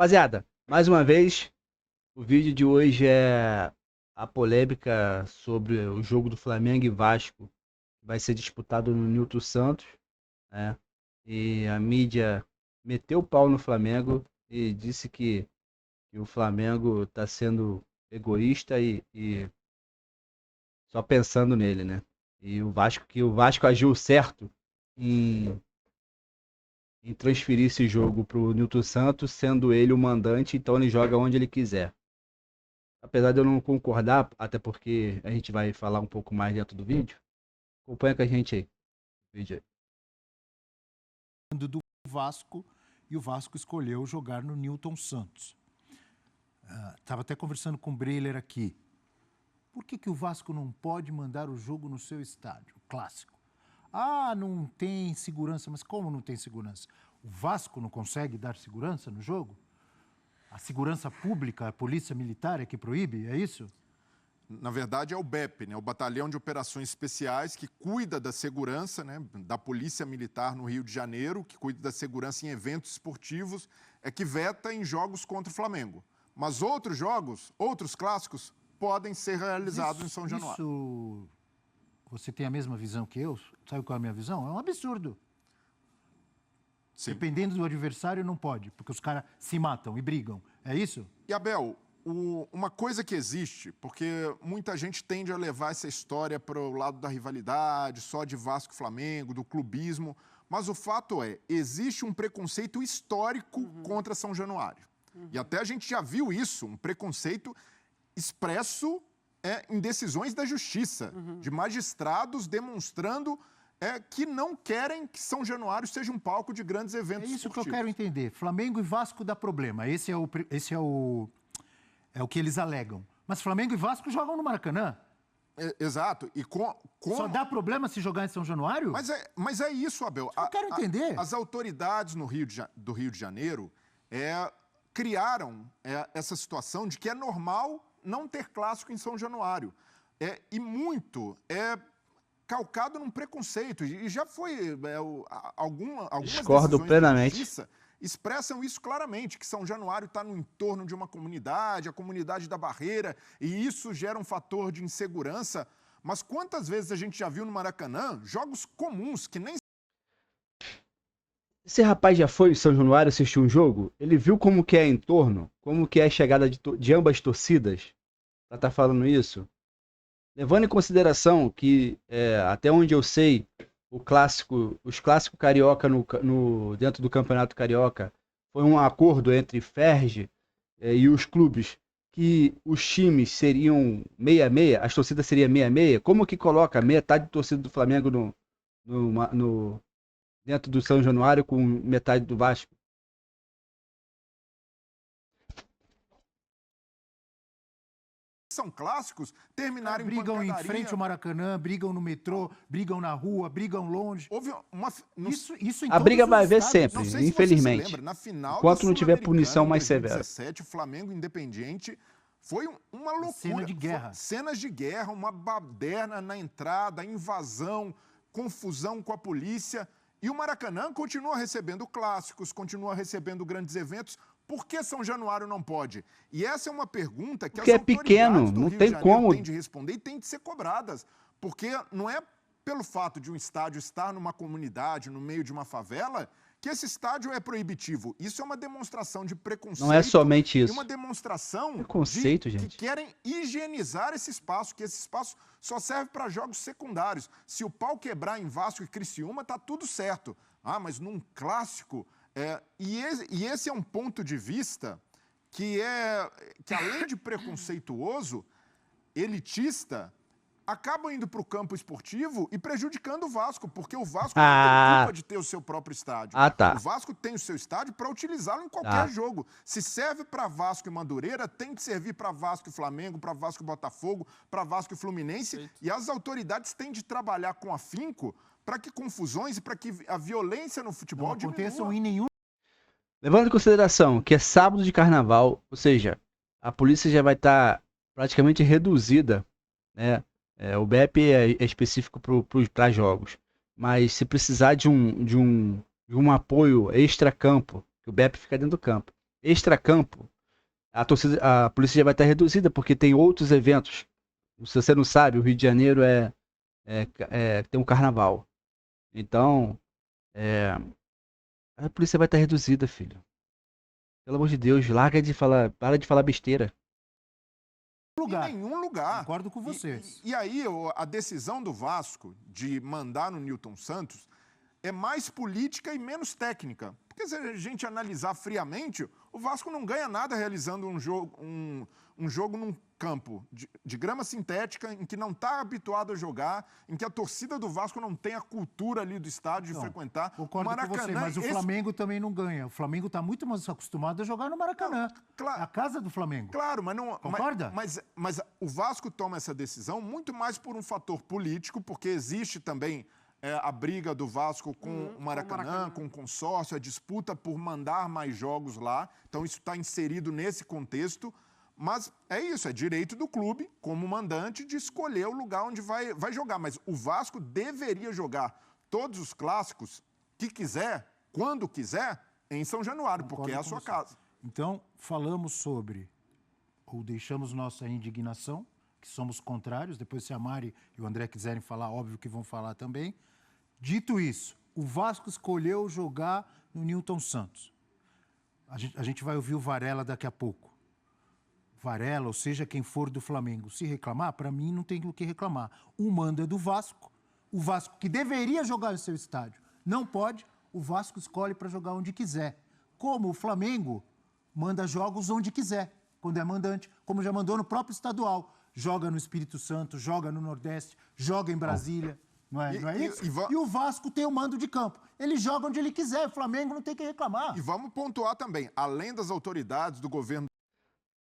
Rapaziada, mais uma vez, o vídeo de hoje é a polêmica sobre o jogo do Flamengo e Vasco, que vai ser disputado no Newton Santos, né? E a mídia meteu o pau no Flamengo e disse que o Flamengo está sendo egoísta e só pensando nele, né? E que o Vasco agiu certo em transferir esse jogo para o Newton Santos, sendo ele o mandante, então ele joga onde ele quiser. Apesar de eu não concordar, até porque a gente vai falar um pouco mais dentro do vídeo, acompanha com a gente aí. Vídeo aí. Do Vasco, e o Vasco escolheu jogar no Newton Santos. Estava até conversando com o Breiler aqui. Por que o Vasco não pode mandar o jogo no seu estádio? Clássico. Ah, não tem segurança. Mas como não tem segurança? O Vasco não consegue dar segurança no jogo? A segurança pública, a polícia militar é que proíbe, é isso? Na verdade, é o BEP, né? O Batalhão de Operações Especiais, que cuida da segurança, né, da Polícia Militar no Rio de Janeiro, que cuida da segurança em eventos esportivos, é que veta em jogos contra o Flamengo. Mas outros jogos, outros clássicos, podem ser realizados em São Januário. Isso, você tem a mesma visão que eu? Sabe qual é a minha visão? É um absurdo. Sim. Dependendo do adversário, não pode, porque os caras se matam e brigam. É isso? E, Abel, uma coisa que existe, porque muita gente tende a levar essa história para o lado da rivalidade, só de Vasco e Flamengo, do clubismo, mas o fato é, existe um preconceito histórico contra São Januário. E até a gente já viu isso, um preconceito expresso em decisões da justiça, de magistrados demonstrando que não querem que São Januário seja um palco de grandes eventos esportivos. É isso esportivos. Que eu quero entender. Flamengo e Vasco dá problema. Esse é o que eles alegam. Mas Flamengo e Vasco jogam no Maracanã. Exato. E Só dá problema se jogar em São Januário? Mas é isso, Abel. Eu quero entender. As autoridades do Rio de Janeiro criaram essa situação de que é normal não ter clássico em São Januário. E muito calcado num preconceito. E já foi algumas Discordo decisões plenamente. da justiça expressam isso claramente, que São Januário está no entorno de uma comunidade, a comunidade da Barreira, e isso gera um fator de insegurança. Mas quantas vezes a gente já viu no Maracanã jogos comuns que nem... Esse rapaz já foi em São Januário assistir um jogo? Ele viu como que é entorno? Como que é a chegada de ambas torcidas? Pra tá falando isso? Levando em consideração que, até onde eu sei, os clássicos carioca dentro do Campeonato Carioca foi um acordo entre Ferge e os clubes que os times seriam 6-6, as torcidas seriam 6-6. Como que coloca metade da torcida do Flamengo dentro do São Januário com metade do Vasco? São clássicos, terminaram brigam em frente ao Maracanã, brigam no metrô, brigam na rua, brigam longe. Houve Isso em a briga vai haver estados. sempre, infelizmente. Lembra, na final enquanto não tiver punição mais severa. Em 2017, Flamengo Independiente foi uma loucura. Cena de guerra. Cenas de guerra, uma baderna na entrada, invasão, confusão com a polícia. E o Maracanã continua recebendo clássicos, continua recebendo grandes eventos. Por que São Januário não pode? E essa é uma pergunta que porque as autoridades pequeno, do não Rio tem de Janeiro como têm de responder e têm de ser cobradas. Porque não é pelo fato de um estádio estar numa comunidade, no meio de uma favela, que esse estádio é proibitivo. Isso é uma demonstração de preconceito. Não é somente isso. E uma demonstração preconceito, que gente. querem higienizar esse espaço, que esse espaço só serve para jogos secundários. Se o pau quebrar em Vasco e Criciúma, tá tudo certo. Ah, mas num clássico... E esse é um ponto de vista que além de preconceituoso, elitista, acaba indo para o campo esportivo e prejudicando o Vasco, porque o Vasco não tem culpa de ter o seu próprio estádio. Tá. O Vasco tem o seu estádio para utilizá-lo em qualquer jogo. Se serve para Vasco e Madureira, tem que servir para Vasco e Flamengo, para Vasco e Botafogo, para Vasco e Fluminense. Perfeito. E as autoridades têm de trabalhar com afinco para que confusões e para que a violência no futebol não aconteçam em nenhum... Levando em consideração que é sábado de carnaval, ou seja, a polícia já vai estar praticamente reduzida, né? O BEP é específico para jogos, mas se precisar de um apoio extra-campo, que o BEP fica dentro do campo, extracampo, a polícia já vai estar reduzida, porque tem outros eventos. Se você não sabe, o Rio de Janeiro tem um carnaval. Então, a polícia vai estar reduzida, filho. Pelo amor de Deus, para de falar besteira. Lugar. Em nenhum lugar. Concordo com vocês. E aí, a decisão do Vasco de mandar no Nilton Santos é mais política e menos técnica. Porque se a gente analisar friamente, o Vasco não ganha nada realizando um jogo num campo de grama sintética, em que não está habituado a jogar, em que a torcida do Vasco não tem a cultura ali do estádio de frequentar. Concordo com você, mas o Flamengo também não ganha. O Flamengo está muito mais acostumado a jogar no Maracanã. Claro, é a casa do Flamengo. Claro, mas não... Concorda? Mas o Vasco toma essa decisão muito mais por um fator político, porque existe também a briga do Vasco com o Maracanã, com o consórcio, a disputa por mandar mais jogos lá. Então isso está inserido nesse contexto. Mas é isso, é direito do clube, como mandante, de escolher o lugar onde vai jogar. Mas o Vasco deveria jogar todos os clássicos que quiser, quando quiser, em São Januário, porque é a sua casa. Então, falamos sobre, ou deixamos nossa indignação, que somos contrários. Depois, se a Mari e o André quiserem falar, óbvio que vão falar também. Dito isso, o Vasco escolheu jogar no Nilton Santos. A gente vai ouvir o Varela daqui a pouco. Varela, ou seja, quem for do Flamengo, se reclamar, para mim não tem o que reclamar. O mando é do Vasco, o Vasco que deveria jogar no seu estádio não pode, o Vasco escolhe para jogar onde quiser. Como o Flamengo manda jogos onde quiser, quando é mandante, como já mandou no próprio estadual. Joga no Espírito Santo, joga no Nordeste, joga em Brasília, não é isso? E o Vasco tem o mando de campo. Ele joga onde ele quiser, o Flamengo não tem que reclamar. E vamos pontuar também, além das autoridades do governo...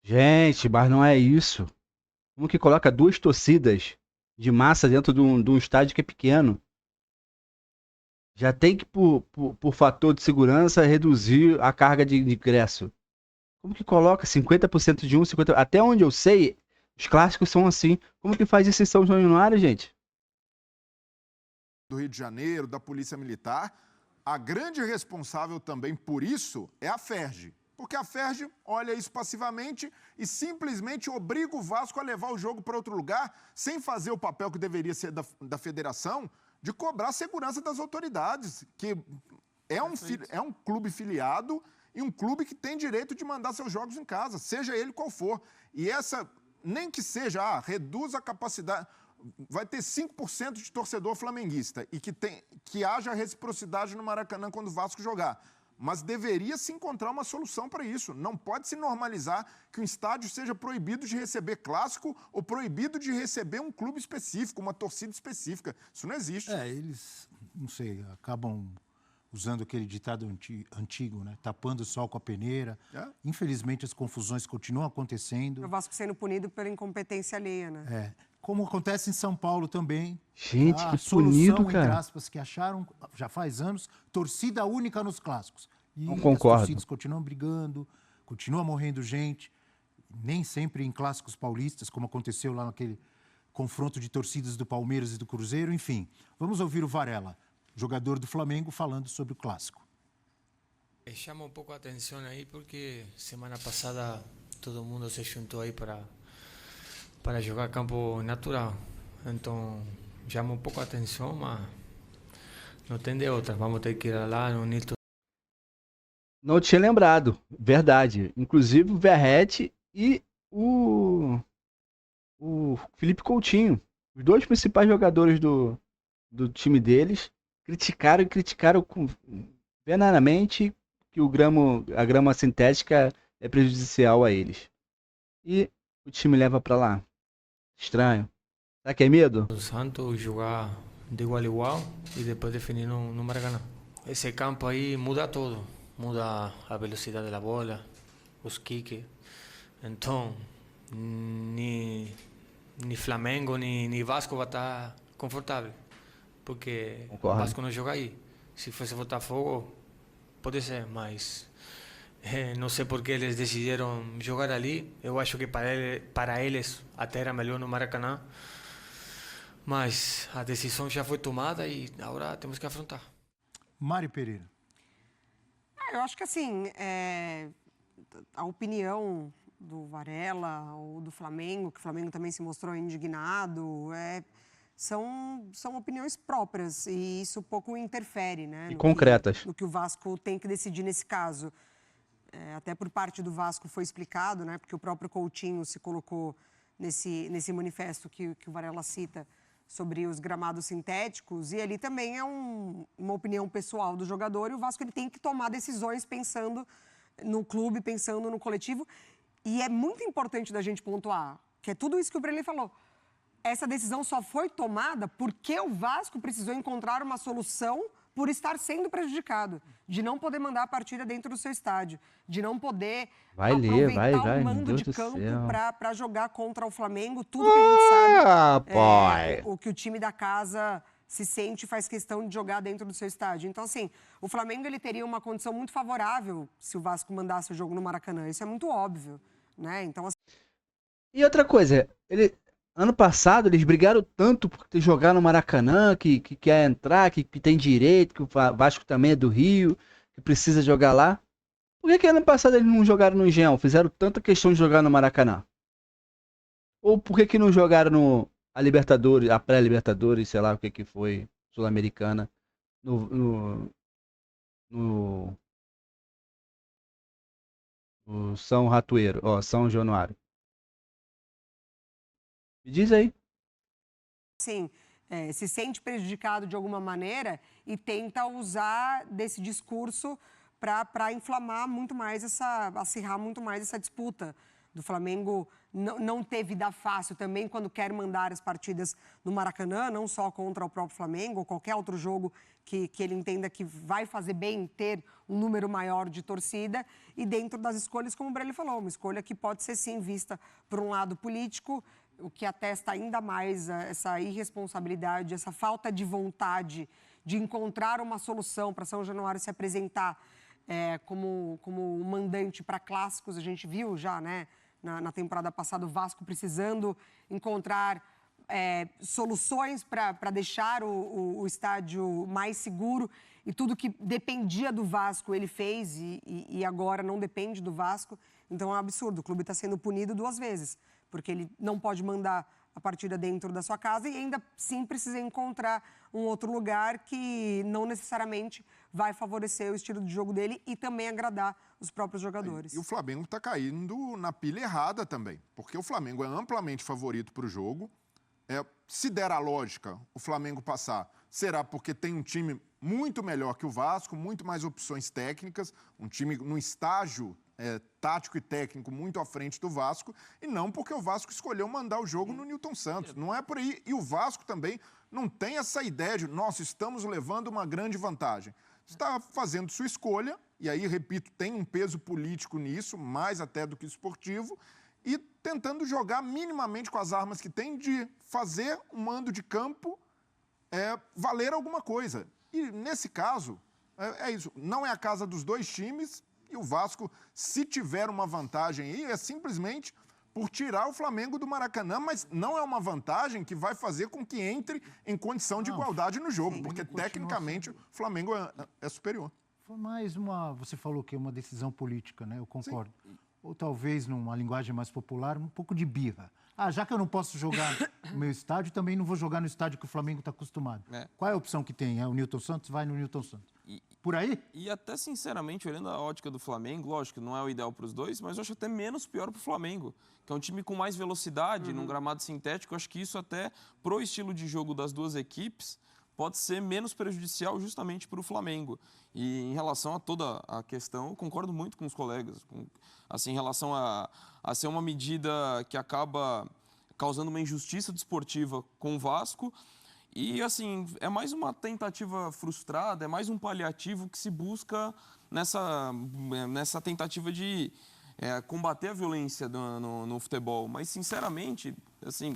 Gente, mas não é isso. Como que coloca 2 torcidas de massa dentro de um estádio que é pequeno? Já tem que, por fator de segurança, reduzir a carga de ingresso. Como que coloca 50% de um, 50%? Até onde eu sei, os clássicos são assim. Como que faz isso em São Januário, gente? Do Rio de Janeiro, da Polícia Militar. A grande responsável também por isso é a FERJ. Porque a FERJ olha isso passivamente e simplesmente obriga o Vasco a levar o jogo para outro lugar, sem fazer o papel que deveria ser da federação, de cobrar a segurança das autoridades, que é um clube filiado e um clube que tem direito de mandar seus jogos em casa, seja ele qual for. E essa, nem que seja, reduz a capacidade... Vai ter 5% de torcedor flamenguista e que haja reciprocidade no Maracanã quando o Vasco jogar. Mas deveria se encontrar uma solução para isso. Não pode se normalizar que um estádio seja proibido de receber clássico ou proibido de receber um clube específico, uma torcida específica. Isso não existe. Eles, não sei, acabam usando aquele ditado antigo, né? Tapando o sol com a peneira. Infelizmente, as confusões continuam acontecendo. O Vasco sendo punido pela incompetência alheia, né? Como acontece em São Paulo também. Gente, a que solução, punido, entre cara. aspas, que acharam, já faz anos, torcida única nos clássicos. E Não concordo. as torcidas continuam brigando, continua morrendo gente, nem sempre em clássicos paulistas, como aconteceu lá naquele confronto de torcidas do Palmeiras e do Cruzeiro. Enfim, vamos ouvir o Varela, jogador do Flamengo, falando sobre o clássico. Chama um pouco a atenção aí, porque semana passada todo mundo se juntou aí para jogar campo natural. Então, chama um pouco a atenção, mas não tem de outra. Vamos ter que ir lá no Nilton. Não tinha lembrado, verdade. Inclusive o Verratti e o Felipe Coutinho, os 2 principais jogadores do time deles, criticaram veementamente que a grama sintética é prejudicial a eles. E o time leva pra lá. Estranho. Será que é medo? O Santos jogar de igual a igual e depois definir no Maracanã. Esse campo aí muda tudo. Muda a velocidade da bola, os kicks. Então, nem Flamengo, nem Vasco vai estar confortável. Porque Concordo. o Vasco não joga aí. Se fosse Botafogo, pode ser, mas não sei por que eles decidiram jogar ali. Eu acho que para eles até era melhor no Maracanã. Mas a decisão já foi tomada e agora temos que afrontar. Mari Pereira. Eu acho que assim, a opinião do Varela ou do Flamengo, que o Flamengo também se mostrou indignado, são opiniões próprias e isso pouco interfere, né? E concretas. No que o Vasco tem que decidir nesse caso. Até por parte do Vasco foi explicado, né? Porque o próprio Coutinho se colocou nesse manifesto que o Varela cita sobre os gramados sintéticos, e ali também é uma opinião pessoal do jogador, e o Vasco ele tem que tomar decisões pensando no clube, pensando no coletivo, e é muito importante da gente pontuar, que é tudo isso que o Brelê falou. Essa decisão só foi tomada porque o Vasco precisou encontrar uma solução por estar sendo prejudicado, de não poder mandar a partida dentro do seu estádio, de não poder aproveitar o mando de campo para jogar contra o Flamengo, tudo que a gente sabe, o que o time da casa se sente faz questão de jogar dentro do seu estádio. Então, assim, o Flamengo ele teria uma condição muito favorável se o Vasco mandasse o jogo no Maracanã, isso é muito óbvio, né? Então, assim... E outra coisa, ano passado eles brigaram tanto por jogar no Maracanã, que quer entrar, que tem direito, que o Vasco também é do Rio, que precisa jogar lá. Por que ano passado eles não jogaram no Engenhão? Fizeram tanta questão de jogar no Maracanã? Ou por que não jogaram a Libertadores, a pré-Libertadores, sei lá o que foi, Sul-Americana, no São Ratoeiro, São Januário? Me diz aí. Sim, se sente prejudicado de alguma maneira e tenta usar desse discurso para inflamar muito mais acirrar muito mais essa disputa. Do Flamengo não ter vida fácil também quando quer mandar as partidas no Maracanã, não só contra o próprio Flamengo ou qualquer outro jogo que ele entenda que vai fazer bem ter um número maior de torcida, e dentro das escolhas, como o Brelê falou, uma escolha que pode ser sim vista por um lado político, o que atesta ainda mais essa irresponsabilidade, essa falta de vontade de encontrar uma solução para São Januário se apresentar como mandante para clássicos. A gente viu já, né, na temporada passada, o Vasco precisando encontrar soluções para deixar o estádio mais seguro, e tudo que dependia do Vasco ele fez e agora não depende do Vasco. Então é um absurdo, o clube está sendo punido 2 vezes, porque ele não pode mandar a partida dentro da sua casa e ainda sim precisa encontrar um outro lugar que não necessariamente vai favorecer o estilo de jogo dele e também agradar os próprios jogadores. E o Flamengo está caindo na pilha errada também, porque o Flamengo é amplamente favorito para o jogo. Se der a lógica, o Flamengo passar, será porque tem um time muito melhor que o Vasco, muito mais opções técnicas, um time num estágio tático e técnico muito à frente do Vasco, e não porque o Vasco escolheu mandar o jogo no Newton Santos. Não é por aí. E o Vasco também não tem essa ideia de, nossa, estamos levando uma grande vantagem. Está fazendo sua escolha, e aí, repito, tem um peso político nisso, mais até do que esportivo, e tentando jogar minimamente com as armas que tem de fazer um mando de campo valer alguma coisa. E, nesse caso, é isso. Não é a casa dos dois times, e o Vasco, se tiver uma vantagem aí, é simplesmente por tirar o Flamengo do Maracanã, mas não é uma vantagem que vai fazer com que entre em condição de igualdade no jogo, porque tecnicamente o Flamengo é superior. Foi mais você falou que é uma decisão política, né? Eu concordo. Sim. Ou talvez, numa linguagem mais popular, um pouco de birra. Já que eu não posso jogar no meu estádio, também não vou jogar no estádio que o Flamengo está acostumado. Qual é a opção que tem? É o Newton Santos? Vai no Newton Santos. Por aí? E até, sinceramente, olhando a ótica do Flamengo, lógico, não é o ideal para os dois, mas eu acho até menos pior para o Flamengo, que é um time com mais velocidade, num gramado sintético. Eu acho que isso até, pro estilo de jogo das duas equipes, pode ser menos prejudicial justamente para o Flamengo. E em relação a toda a questão, eu concordo muito com os colegas. Assim, em relação a ser uma medida que acaba causando uma injustiça desportiva com o Vasco. E, assim, é mais uma tentativa frustrada, é mais um paliativo que se busca nessa tentativa de combater a violência no futebol. Mas, sinceramente, assim...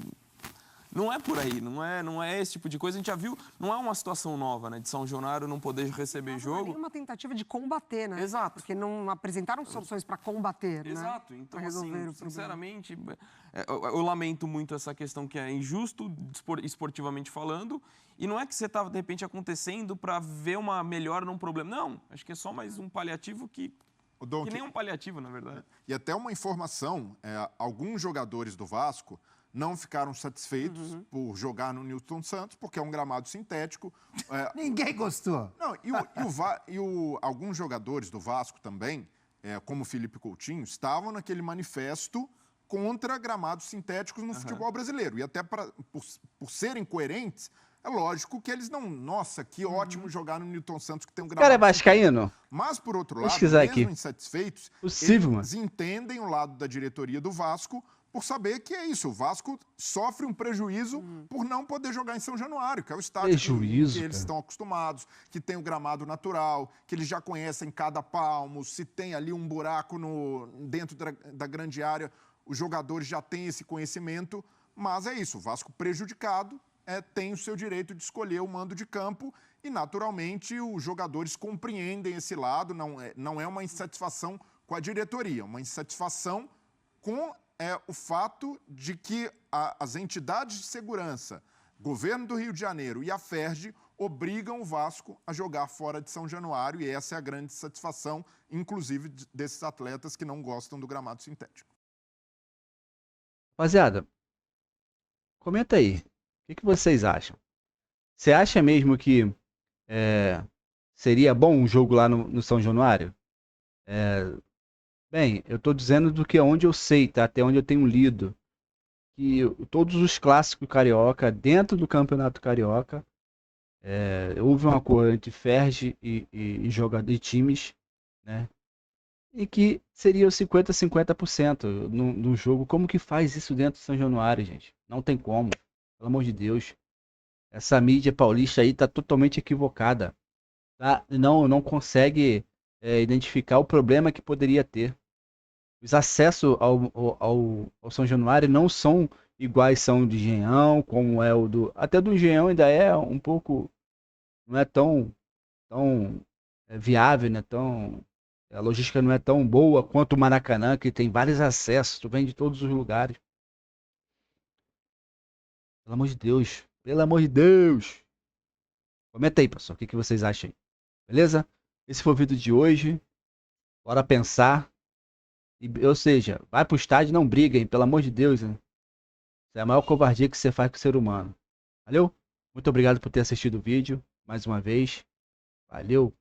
Não é por aí, não é esse tipo de coisa. A gente já viu, não é uma situação nova, né? De São Januário não poder receber jogo. Não é uma tentativa de combater, né? Exato. Porque não apresentaram soluções para combater, Exato. Né? Então, assim, sinceramente, eu lamento muito essa questão que é injusto, esportivamente falando. E não é que você está, de repente, acontecendo para ver uma melhora num problema. Não, acho que é só mais um paliativo que O Dom, Que nem um paliativo, na verdade. E até uma informação, alguns jogadores do Vasco não ficaram satisfeitos por jogar no Newton Santos, porque é um gramado sintético. Ninguém gostou. Não, alguns jogadores do Vasco também, como o Felipe Coutinho, estavam naquele manifesto contra gramados sintéticos no futebol brasileiro. E até por serem coerentes, é lógico que eles não... Nossa, que ótimo jogar no Newton Santos, que tem um O gramado cara é sintético. vascaíno? Mas, por outro Vou lado, pesquisar mesmo aqui. insatisfeitos, Possível, eles entendem o lado da diretoria do Vasco por saber que é isso. O Vasco sofre um prejuízo por não poder jogar em São Januário, que é o estádio que eles cara. estão acostumados, que tem o gramado natural, que eles já conhecem cada palmo, se tem ali um buraco dentro da grande área, os jogadores já têm esse conhecimento, mas é isso, o Vasco prejudicado tem o seu direito de escolher o mando de campo e, naturalmente, os jogadores compreendem esse lado, não é uma insatisfação com a diretoria, uma insatisfação com o fato de que as entidades de segurança, governo do Rio de Janeiro e a FERJ, obrigam o Vasco a jogar fora de São Januário, e essa é a grande satisfação, inclusive, desses atletas que não gostam do gramado sintético. Rapaziada, comenta aí. O que vocês acham? Você acha mesmo que seria bom um jogo lá no São Januário? Bem, eu tô dizendo do que onde eu sei, tá? Até onde eu tenho lido. Que todos os clássicos carioca, dentro do Campeonato Carioca, houve um acordo entre FERJ e jogadores de times, né? E que seria o 50-50% no jogo. Como que faz isso dentro do São Januário, gente? Não tem como. Pelo amor de Deus. Essa mídia paulista aí tá totalmente equivocada. Tá? Não consegue identificar o problema que poderia ter. Os acessos ao São Januário não são iguais são de Engenhão, como é o do... Até do Engenhão ainda é um pouco... Não é tão viável, né? A logística não é tão boa quanto o Maracanã, que tem vários acessos, tu vem de todos os lugares. Pelo amor de Deus. Pelo amor de Deus. Comenta aí, pessoal, o que vocês acham aí. Beleza? Esse foi o vídeo de hoje. Bora pensar. Ou seja, vai pro estádio e não briguem, pelo amor de Deus. Né? Isso é a maior covardia que você faz com o ser humano. Valeu? Muito obrigado por ter assistido o vídeo. Mais uma vez. Valeu.